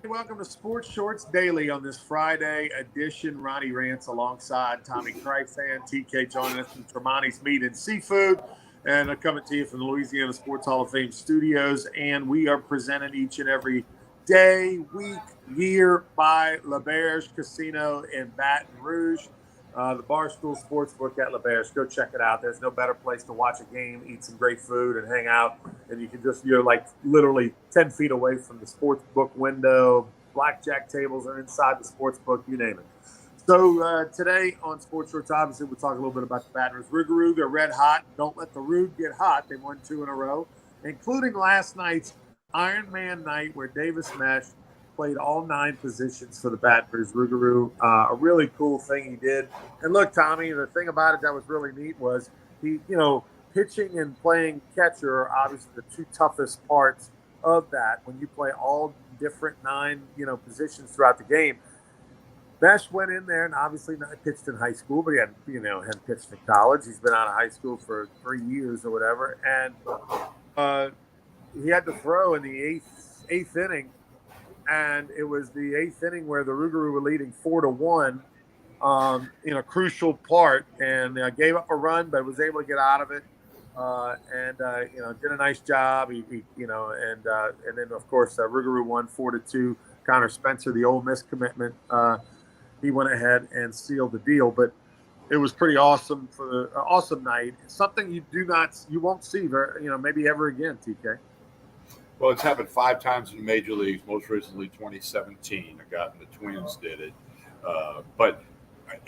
Welcome to Sports Shorts Daily on this Friday edition. Ronnie Rants alongside Tommy Krysan, TK joining us from Tremonti's Meat and Seafood, and coming to you from the Louisiana Sports Hall of Fame studios. And we are presented each and every day, week, year by LaBerge Casino in Baton Rouge. The Barstool Sportsbook at LaBerge. Go check it out. There's no better place to watch a game, eat some great food, and hang out. And you can you're like literally 10 feet away from the sportsbook window. Blackjack tables are inside the sportsbook, you name it. So today on Sports Shorts, obviously, we'll talk a little bit about the Baton Rouge Rougarou. They're red hot. Don't let the Rouge get hot. They won 2 in a row, including last night's Iron Man night where Davis Mesh played all 9 positions for the Baton Rouge Rougarou. A really cool thing he did. And look, Tommy, the thing about it that was really neat was pitching and playing catcher are obviously the 2 toughest parts of that when you play all different 9, positions throughout the game. Mesh went in there and obviously not pitched in high school, but he hadn't pitched in college. He's been out of high school for 3 years or whatever. And he had to throw in the eighth inning. And it was the 8th inning where the Rougarou were leading 4-1 in a crucial part, and gave up a run, but was able to get out of it. Did a nice job. And then of course Rougarou won 4-2. Connor Spencer, the Ole Miss commitment, he went ahead and sealed the deal. But it was pretty awesome for the awesome night. Something you won't see maybe ever again, TK. Well, it's happened 5 times in the major leagues. Most recently, 2017. The Twins did it. But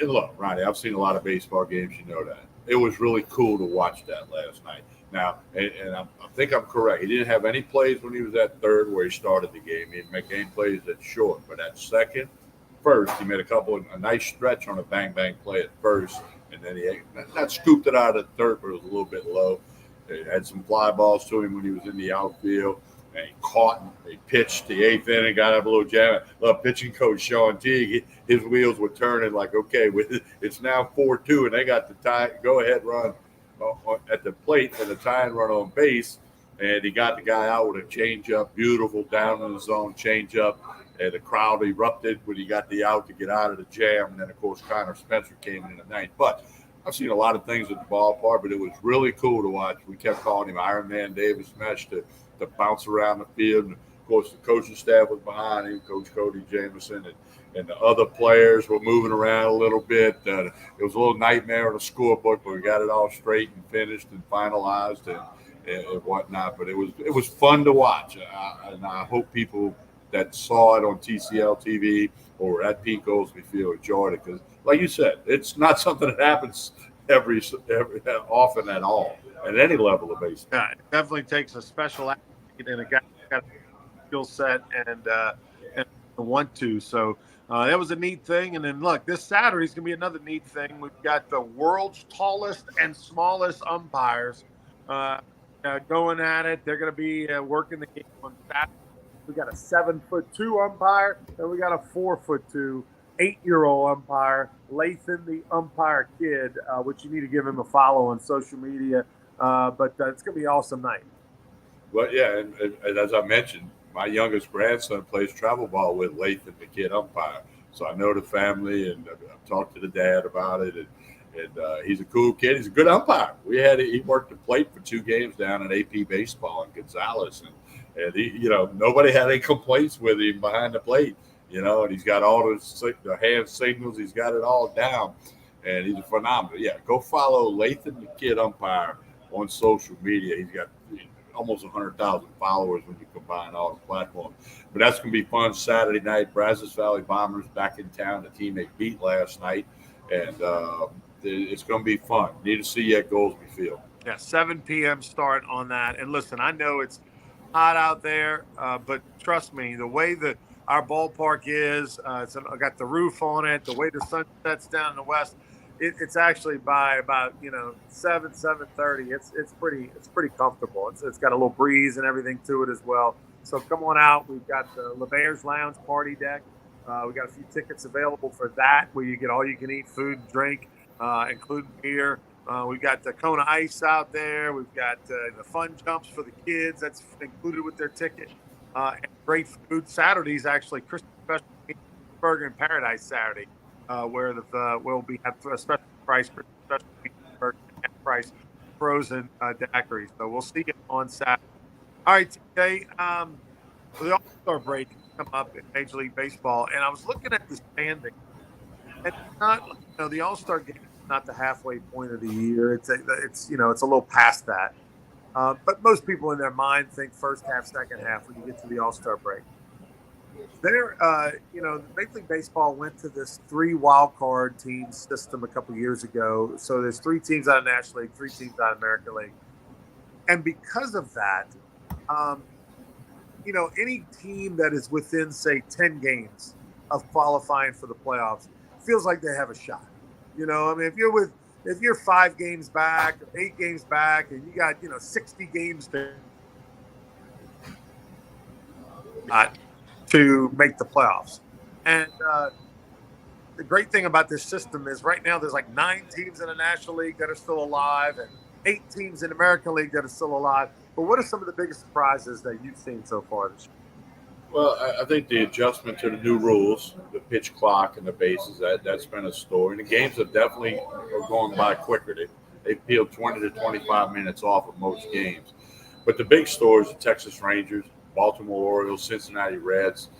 look, Ronnie, I've seen a lot of baseball games. You know that. It was really cool to watch that last night. Now, and I think I'm correct. He didn't have any plays when he was at third where he started the game. He didn't make any plays at short. But at second, first, he made a nice stretch on a bang-bang play at first. And then he not scooped it out at third, but it was a little bit low. He had some fly balls to him when he was in the outfield. And he pitched the 8th inning, got up a little jam. Pitching coach Sean Teague, his wheels were turning like, okay, it's now 4-2, and they got the go-ahead run at the plate and the tying run on base. And he got the guy out with a changeup, beautiful down in the zone changeup. And the crowd erupted when he got the out to get out of the jam. And then, of course, Connor Spencer came in the 9th. But I've seen a lot of things at the ballpark, but it was really cool to watch. We kept calling him Iron Man Davis Mesh to bounce around the field. And of course, the coaching staff was behind him, Coach Cody Jameson, and the other players were moving around a little bit. It was a little nightmare on the scorebook, but we got it all straight and finished and finalized and whatnot. But it was fun to watch, and I hope people that saw it on TCL TV or at Pete Goldsby Field enjoyed it because, like you said, it's not something that happens every often at all at any level of baseball. Yeah, it definitely takes a special athlete and a guy got a skill set and want to. So that was a neat thing. And then look, this Saturday is going to be another neat thing. We've got the world's tallest and smallest umpires going at it. They're going to be working the game on Saturday. We got a 7'2" umpire, and we got a 4'2" 8-year-old umpire, Lathan the umpire kid, which you need to give him a follow on social media. But it's going to be an awesome night. Well, yeah, and as I mentioned, my youngest grandson plays travel ball with Lathan, the kid umpire. So I know the family, and I've talked to the dad about it, and he's a cool kid. He's a good umpire. He worked the plate for 2 games down at AP Baseball in Gonzales, and he, nobody had any complaints with him behind the plate, and he's got all the hand signals. He's got it all down, and he's phenomenal. Yeah, go follow Lathan, the kid umpire, on social media. He's got almost 100,000 followers when you combine all the platforms. But that's going to be fun Saturday night. Brazos Valley Bombers back in town. The team they beat last night. And it's going to be fun. Need to see you at Goldsby Field. Yeah, 7 p.m. start on that. And listen, I know it's hot out there, but trust me, the way that our ballpark is, I got the roof on it, the way the sun sets down in the west, it's actually by about 7:30. It's pretty comfortable. It's got a little breeze and everything to it as well. So come on out. We've got the LaBerge Lounge party deck. We got a few tickets available for that, where you get all you can eat food and drink, including beer. We've got the Kona Ice out there. We've got the fun jumps for the kids. That's included with their ticket. and great food. Saturday's actually Christmas special burger in Paradise Saturday, where we'll be at a special price Christmas special burger and price frozen daiquiri. So we'll see you on Saturday. All right, TJ. The All Star break come up in Major League Baseball, and I was looking at the standing, and it's not the All Star game is not the halfway point of the year. It's it's a little past that. But most people in their mind think first half, second half when you get to the All Star break. Major League Baseball went to this 3 wild card team system a couple years ago. So there's 3 teams out of National League, 3 teams out of American League, and because of that, um, any team that is within, say, 10 games of qualifying for the playoffs feels like they have a shot. I mean, if you're 5 games back or 8 games back and you got, 60 games to make the playoffs. And the great thing about this system is right now there's like 9 teams in the National League that are still alive and 8 teams in the American League that are still alive. But what are some of the biggest surprises that you've seen so far this year? Well, I think the adjustment to the new rules, the pitch clock and the bases, that's been a story. And the games have definitely are going by quicker. They peeled 20 to 25 minutes off of most games. But the big stories, the Texas Rangers, Baltimore Orioles, Cincinnati Reds,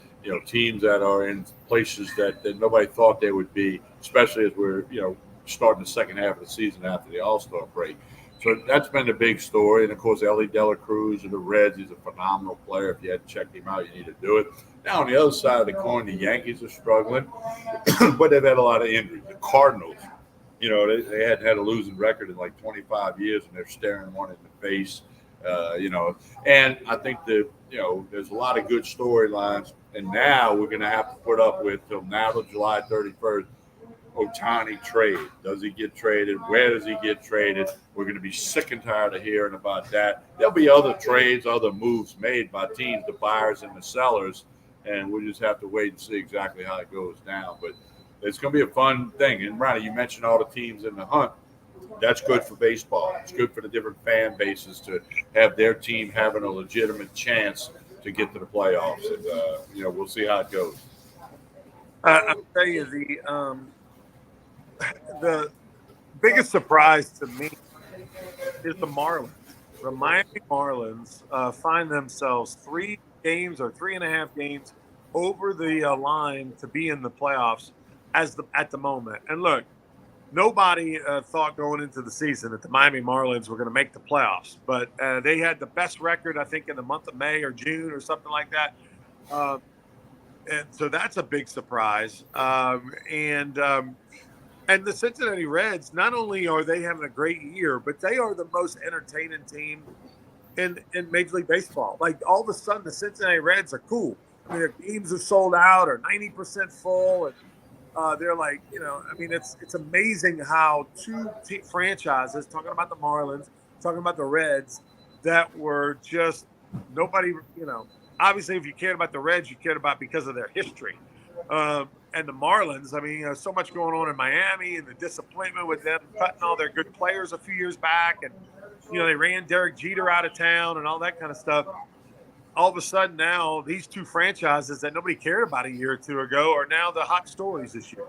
teams that are in places that nobody thought they would be, especially as we're, starting the second half of the season after the All-Star break. So that's been the big story. And, of course, Ellie De La Cruz of the Reds, he's a phenomenal player. If you hadn't checked him out, you need to do it. Now, on the other side of the coin, the Yankees are struggling, but they've had a lot of injuries. The Cardinals, they hadn't had a losing record in like 25 years, and they're staring one in the face, And I think there's a lot of good storylines. And now we're going to have to put up with till now to July 31st. Ohtani trade. Does he get traded? Where does he get traded? We're going to be sick and tired of hearing about that. There'll be other trades, other moves made by teams, the buyers and the sellers, and we'll just have to wait and see exactly how it goes down. But it's going to be a fun thing. And Ronnie, you mentioned all the teams in the hunt. That's good for baseball. It's good for the different fan bases to have their team having a legitimate chance to get to the playoffs. And, we'll see how it goes. I'll tell you the biggest surprise to me is the Marlins. The Miami Marlins find themselves 3 games or 3.5 games over the line to be in the playoffs at the moment. And look, nobody thought going into the season that the Miami Marlins were going to make the playoffs, but they had the best record, I think, in the month of May or June or something like that. And so that's a big surprise. And the Cincinnati Reds, not only are they having a great year, but they are the most entertaining team in Major League Baseball. Like, all of a sudden, the Cincinnati Reds are cool. I mean, their games are sold out or 90% full. And they're like, it's amazing how 2 franchises, talking about the Marlins, talking about the Reds, that were just nobody, obviously if you cared about the Reds, you cared about because of their history. And the Marlins, I mean, so much going on in Miami and the disappointment with them cutting all their good players a few years back. And, they ran Derek Jeter out of town and all that kind of stuff. All of a sudden now, these 2 franchises that nobody cared about a year or 2 ago are now the hot stories this year.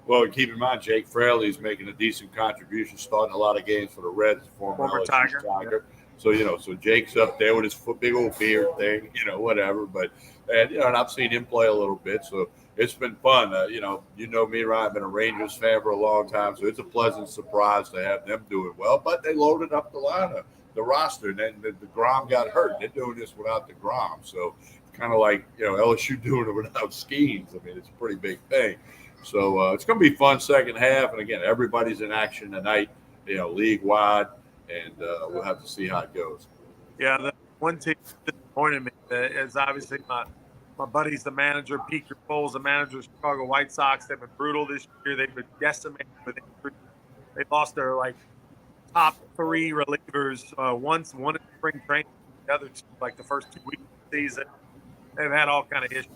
Well, keep in mind, Jake Fraley is making a decent contribution, starting a lot of games for the Reds, former Tiger. Yeah. So, so Jake's up there with his big old beard thing, whatever. But, and I've seen him play a little bit, so it's been fun. Me, Ryan, I've been a Rangers fan for a long time, so it's a pleasant surprise to have them doing well. But they loaded up the lineup, the roster, and then the Grom got hurt. They're doing this without the Grom, so kind of like LSU doing it without Skeens. I mean, it's a pretty big thing. So it's going to be fun second half, and again, everybody's in action tonight, league wide, and we'll have to see how it goes. Yeah, the one team disappointed me is obviously my buddy's the manager. Pete Cole's the manager of the Chicago White Sox. They've been brutal this year. They've been decimated with injuries. They lost their top 3 relievers one in spring training, the other 2 the first 2 weeks of the season. They've had all kind of issues.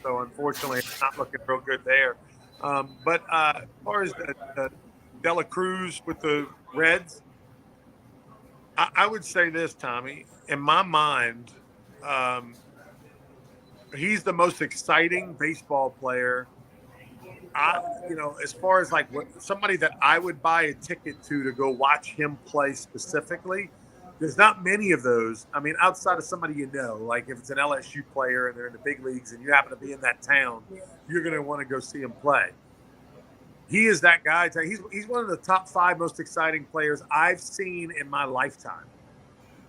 So unfortunately, it's not looking real good there. But as far as the De La Cruz with the Reds, I would say this, Tommy. In my mind, He's the most exciting baseball player. As far as like somebody that I would buy a ticket to go watch him play specifically, there's not many of those. I mean, outside of somebody like if it's an LSU player and they're in the big leagues and you happen to be in that town, you're going to want to go see him play. He is that guy. He's one of the top 5 most exciting players I've seen in my lifetime.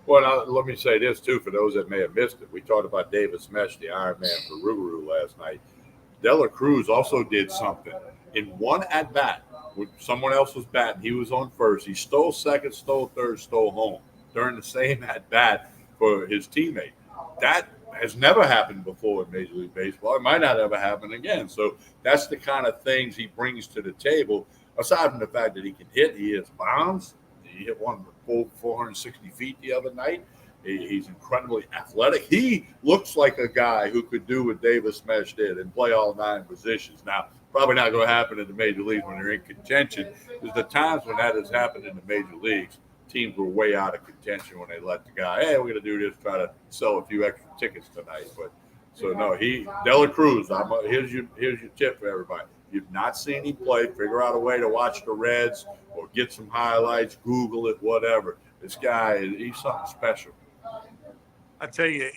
Well, now, let me say this, too, for those that may have missed it. We talked about Davis Mesh, the Iron Man for Rougarou last night. De La Cruz also did something. In one at-bat, when someone else was batting, he was on first. He stole second, stole third, stole home during the same at-bat for his teammate. That has never happened before in Major League Baseball. It might not ever happen again. So that's the kind of things he brings to the table. Aside from the fact that he can hit, he hits bombs. He hit one full 460 feet the other night. He's incredibly athletic. He looks like a guy who could do what Davis Mesh did and play all 9 positions. Now, probably not going to happen in the major leagues when they're in contention. There's the times when that has happened in the major leagues. Teams were way out of contention when they let the guy, hey, we're going to do this, try to sell a few extra tickets tonight. But so no, De La Cruz. Here's your tip for everybody. You've not seen him play, figure out a way to watch the Reds or get some highlights, Google it, whatever. This guy, he's something special. I tell you,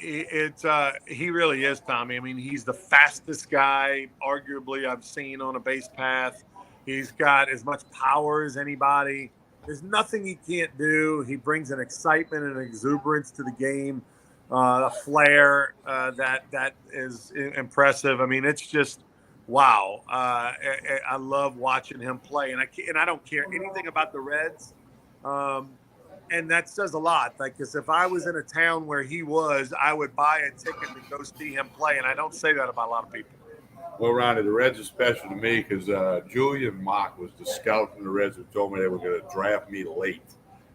he really is, Tommy. I mean, he's the fastest guy, arguably, I've seen on a base path. He's got as much power as anybody. There's nothing he can't do. He brings an excitement and exuberance to the game, a flair that is impressive. I mean, it's just wow. I love watching him play, and I don't care anything about the Reds. And that says a lot. Like, because if I was in a town where he was, I would buy a ticket to go see him play. And I don't say that about a lot of people. Well, Ronnie, the Reds are special to me because Julian Mock was the scout from the Reds who told me they were going to draft me late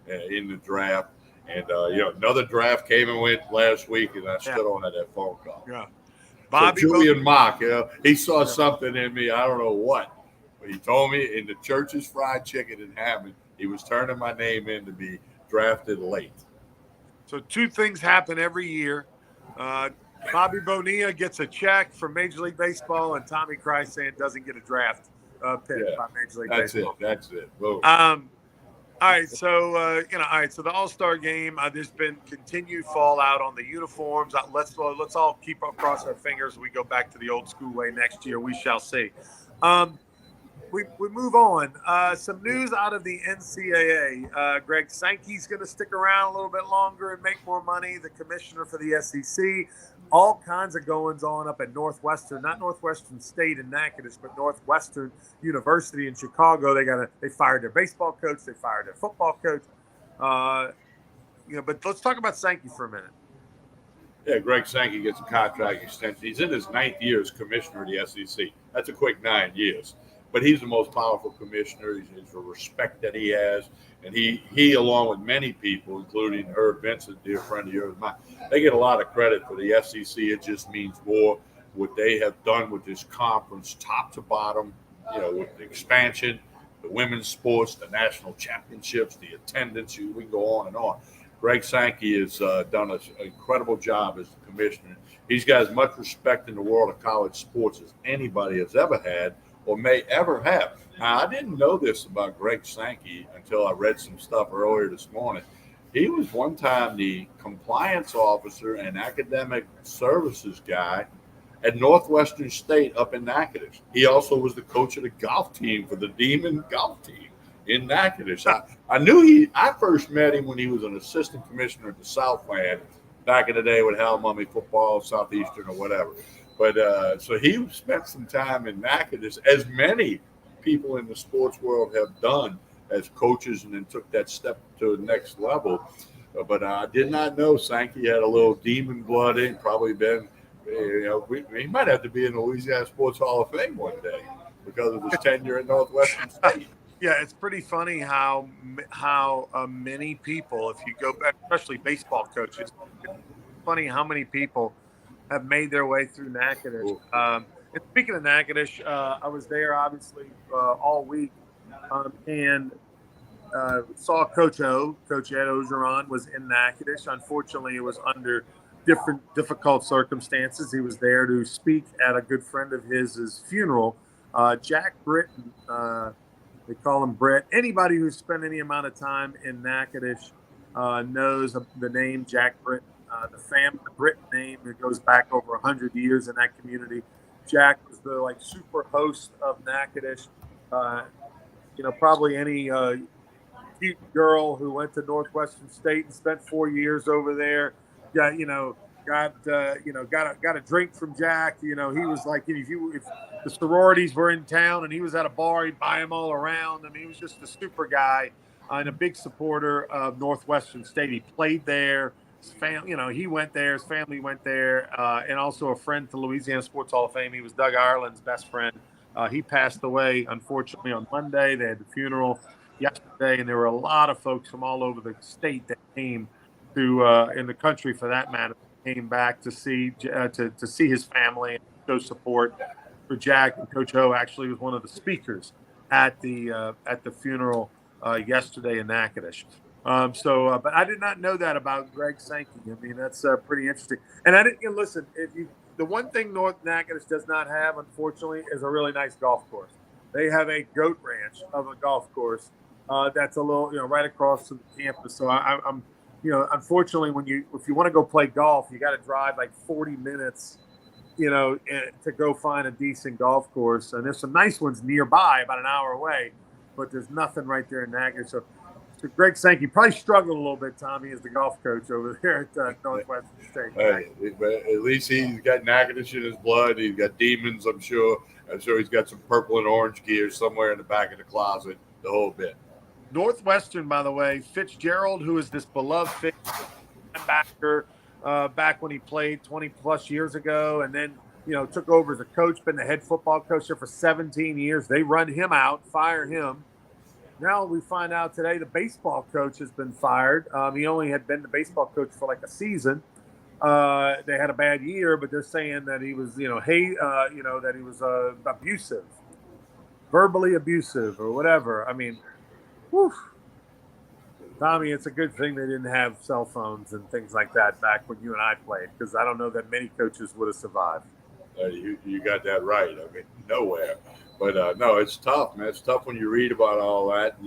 in the draft. And, another draft came and went last week, and I still don't have that phone call. Yeah. Bobby so Julian Mock, he saw something in me. I don't know what. But he told me in the Church's Fried Chicken in Hammond, he was turning my name in to be drafted late. So 2 things happen every year. Bobby Bonilla gets a check from Major League Baseball, and Tommy Krysan doesn't get a draft pick by Major League Baseball. That's it. Boom. All right. So So the All-Star game, there's been continued fallout on the uniforms. Let's all keep cross our fingers. We go back to the old school way next year. We shall see. We move on. Some news out of the NCAA. Greg Sankey's going to stick around a little bit longer and make more money. The commissioner for the SEC. All kinds of goings on up at Northwestern, not Northwestern State in Natchitoches, but Northwestern University in Chicago. They fired their baseball coach. They fired their football coach. But let's talk about Sankey for a minute. Yeah, Greg Sankey gets a contract extension. He's in his 9th year as commissioner of the SEC. That's a quick 9 years. But he's the most powerful commissioner. He's the respect that he has. And he, along with many people, including Herb Vincent, dear friend of yours, they get a lot of credit for the SEC. It just means more what they have done with this conference, top to bottom, with the expansion, the women's sports, the national championships, the attendance. We can go on and on. Greg Sankey has done an incredible job as the commissioner. He's got as much respect in the world of college sports as anybody has ever had or may ever have. Now, I didn't know this about Greg Sankey until I read some stuff earlier this morning. He was one time the compliance officer and academic services guy at Northwestern State up in Natchitoches. He also was the coach of the golf team for the Demon golf team in Natchitoches. I first met him when he was an assistant commissioner at the Southland back in the day with Hal Mummy football, Southeastern or whatever. But so he spent some time in Natchitoches, as many people in the sports world have done as coaches, and then took that step to the next level. But I did not know Sankey had a little demon blood in. Probably been, he might have to be in the Louisiana Sports Hall of Fame one day because of his tenure at Northwestern State. Yeah, it's pretty funny how many people, if you go back, especially baseball coaches, it's funny how many people have made their way through Natchitoches. And speaking of Natchitoches, I was there obviously all week and saw Coach Ed Ogeron was in Natchitoches. Unfortunately, it was under difficult circumstances. He was there to speak at a good friend of his funeral. Jack Britton, they call him Britt. Anybody who's spent any amount of time in Natchitoches knows the name Jack Britton. The Britton name that goes back over 100 years in that community. Jack was the super host of Natchitoches. Probably any cute girl who went to Northwestern State and spent 4 years over there got a drink from Jack. He was like, if the sororities were in town and he was at a bar, he'd buy them all around. I mean, he was just a super guy and a big supporter of Northwestern State. He played there. His family, he went there. His family went there, and also a friend to Louisiana Sports Hall of Fame. He was Doug Ireland's best friend. He passed away, unfortunately, on Monday. They had the funeral yesterday, and there were a lot of folks from all over the state that came to, in the country for that matter, came back to see to see his family and show support for Jack. And Coach O actually was one of the speakers at the funeral yesterday in Natchitoches. But I did not know that about Greg Sankey. I mean, that's pretty interesting. And I didn't listen. The one thing North Natchitoches does not have, unfortunately, is a really nice golf course. They have a goat ranch of a golf course that's a little, right across from the campus. So I'm unfortunately, if you want to go play golf, you got to drive like 40 minutes, to go find a decent golf course. And there's some nice ones nearby, about an hour away, but there's nothing right there in Natchitoches. So Greg Sankey probably struggled a little bit, Tommy, as the golf coach over there at Northwestern State. Hey, but at least he's got Natchitoches in his blood. He's got demons, I'm sure. I'm sure he's got some purple and orange gear somewhere in the back of the closet, the whole bit. Northwestern, by the way, Fitzgerald, who is this beloved linebacker back when he played 20-plus years ago, and then, took over as a coach, been the head football coach there for 17 years. They run him out, fire him. Now we find out today the baseball coach has been fired. He only had been the baseball coach for like a season. They had a bad year, but they're saying that he was, that he was abusive, verbally abusive or whatever. I mean, whew. Tommy, it's a good thing they didn't have cell phones and things like that back when you and I played, because I don't know that many coaches would have survived. You got that right. I mean, nowhere. But no, it's tough, man. It's tough when you read about all that.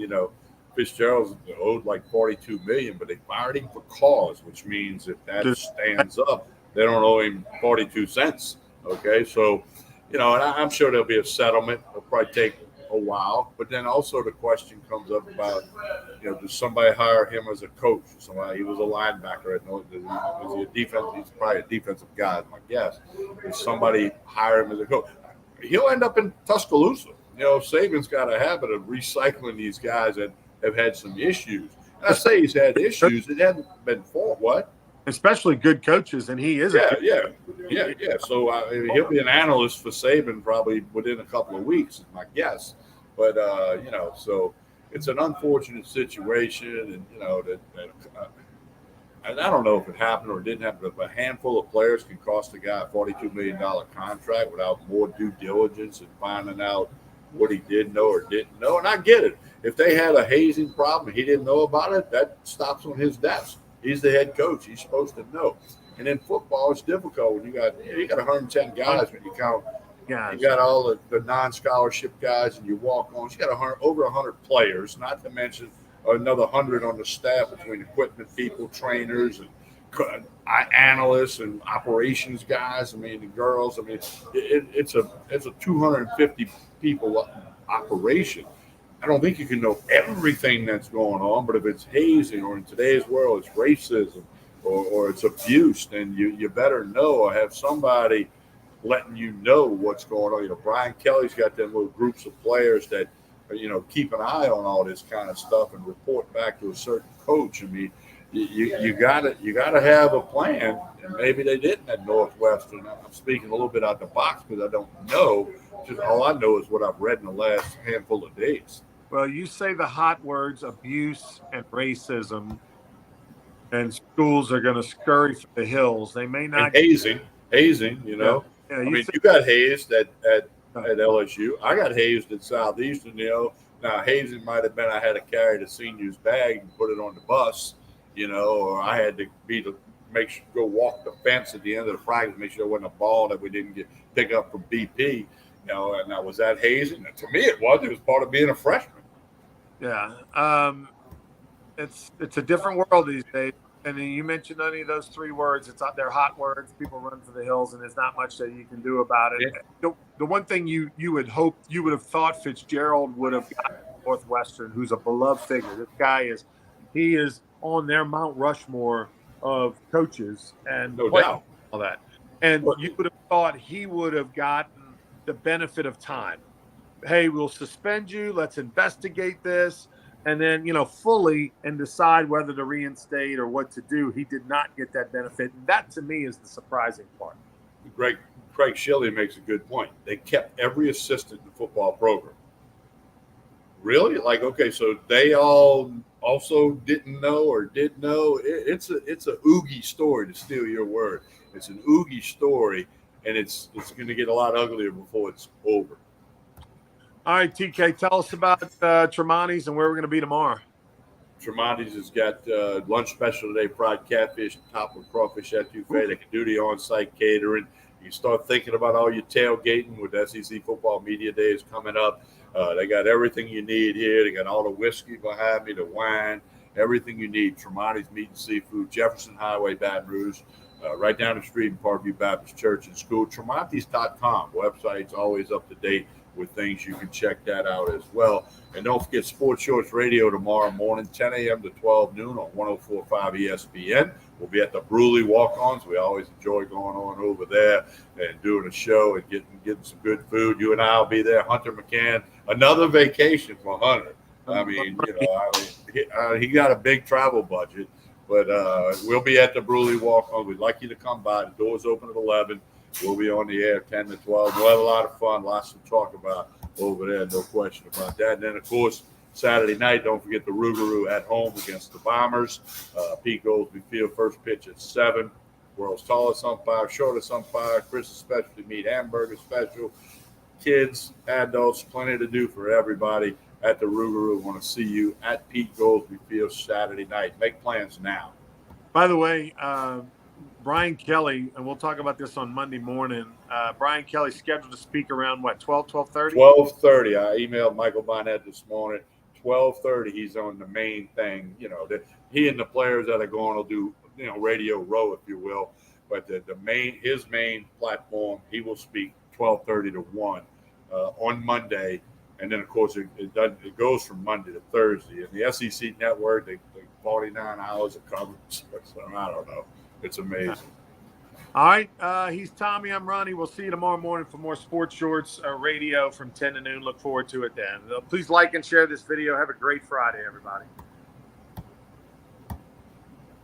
Fitzgerald's owed like $42 million, but they fired him for cause, which means if that stands up, they don't owe him 42 cents. Okay, so and I'm sure there'll be a settlement. It'll probably take a while, but then also the question comes up about, does somebody hire him as a coach? He was a linebacker. Is he a defense? He's probably a defensive guy, my guess. Does somebody hire him as a coach? He'll end up in Tuscaloosa. Saban's got a habit of recycling these guys that have had some issues. And I say he's had issues. It hasn't been for what? Especially good coaches, and he is. Yeah. So he'll be an analyst for Saban probably within a couple of weeks, is my guess. But so it's an unfortunate situation, and and I don't know if it happened or it didn't happen, but a handful of players can cost a guy a $42 million contract without more due diligence and finding out what he did know or didn't know. And I get it. If they had a hazing problem and he didn't know about it, that stops on his desk. He's the head coach. He's supposed to know. And in football, it's difficult when you got 110 guys when you count. Yeah, you got all the non-scholarship guys, and you walk on. You got over 100 players, not to mention another 100 on the staff between equipment people, trainers, and analysts and operations guys. I mean, the girls. I mean, it's a 250 people operation. I don't think you can know everything that's going on, but if it's hazing or in today's world it's racism or it's abuse, then you better know or have somebody letting you know what's going on. Brian Kelly's got them little groups of players that keep an eye on all this kind of stuff and report back to a certain coach. I mean, you gotta have a plan, and maybe they didn't at Northwestern. I'm speaking a little bit out the box because I don't know. Just all I know is what I've read in the last handful of days. Well, you say the hot words abuse and racism, and schools are going to scurry for the hills. They may not. And hazing. Yeah, I mean, you got hazed at LSU. I got hazed at Southeastern. Now hazing might have been I had to carry the senior's bag and put it on the bus. Or I had to be the go walk the fence at the end of the practice, make sure there wasn't a ball that we didn't pick up from BP. And was that hazing? And to me, it was. It was part of being a freshman. Yeah. It's a different world these days. And then you mentioned any of those three words. They're hot words. People run for the hills, and there's not much that you can do about it. Yeah. The one thing you would have thought Fitzgerald would have gotten Northwestern, who's a beloved figure. This guy is on their Mount Rushmore of coaches and no doubt all that. And you would have thought he would have gotten the benefit of time. Hey, we'll suspend you. Let's investigate this. And then, fully and decide whether to reinstate or what to do. He did not get that benefit. And that, to me, is the surprising part. Craig Shelley makes a good point. They kept every assistant in the football program. Really? Like, okay, so they all also didn't know or did know. It's a oogie story, to steal your word. It's an oogie story, and it's going to get a lot uglier before it's over. All right, TK, tell us about Tremonti's and where we're going to be tomorrow. Tremonti's has got lunch special today, fried catfish, top with crawfish etouffee. They can do the on-site catering. You can start thinking about all your tailgating with SEC Football Media Days coming up. They got everything you need here. They got all the whiskey behind me, the wine, everything you need. Tremonti's Meat and Seafood, Jefferson Highway, Baton Rouge, right down the street in Parkview Baptist Church and School. Tremonti's.com. Website's always up to date with things. You can check that out as well. And don't forget Sports Shorts Radio tomorrow morning, 10 a.m. to 12 noon on 104.5 ESPN. We'll be at the Bruley Walk-Ons. We always enjoy going on over there and doing a show and getting some good food. You and I will be there. Hunter McCann, another vacation for Hunter. I mean, he got a big travel budget, but we'll be at the Bruley Walk-On. We'd like you to come by. The doors open at 11. We'll be on the air 10 to 12. We'll have a lot of fun, lots to talk about over there, no question about that. And then, of course, Saturday night, don't forget the Rougarou at home against the Bombers. Pete Goolsbee Field, first pitch at 7. World's tallest umpire, shortest umpire, Chris's specialty meat, hamburger special. Kids, adults, plenty to do for everybody at the Rougarou. Want to see you at Pete Goolsbee Field Saturday night. Make plans now. By the way, Brian Kelly, and we'll talk about this on Monday morning. Brian Kelly scheduled to speak around, 12:30? 12:30. I emailed Michael Barnett this morning. 12:30, he's on the main thing. He and the players that are going will do, Radio Row, if you will. But his main platform, he will speak 12:30 to 1 on Monday. And then, of course, it goes from Monday to Thursday. And the SEC Network, they 49 hours of coverage. So I don't know. It's amazing. All right. He's Tommy. I'm Ronnie. We'll see you tomorrow morning for more Sports Shorts Radio from 10 to noon. Look forward to it then. Please like and share this video. Have a great Friday, everybody.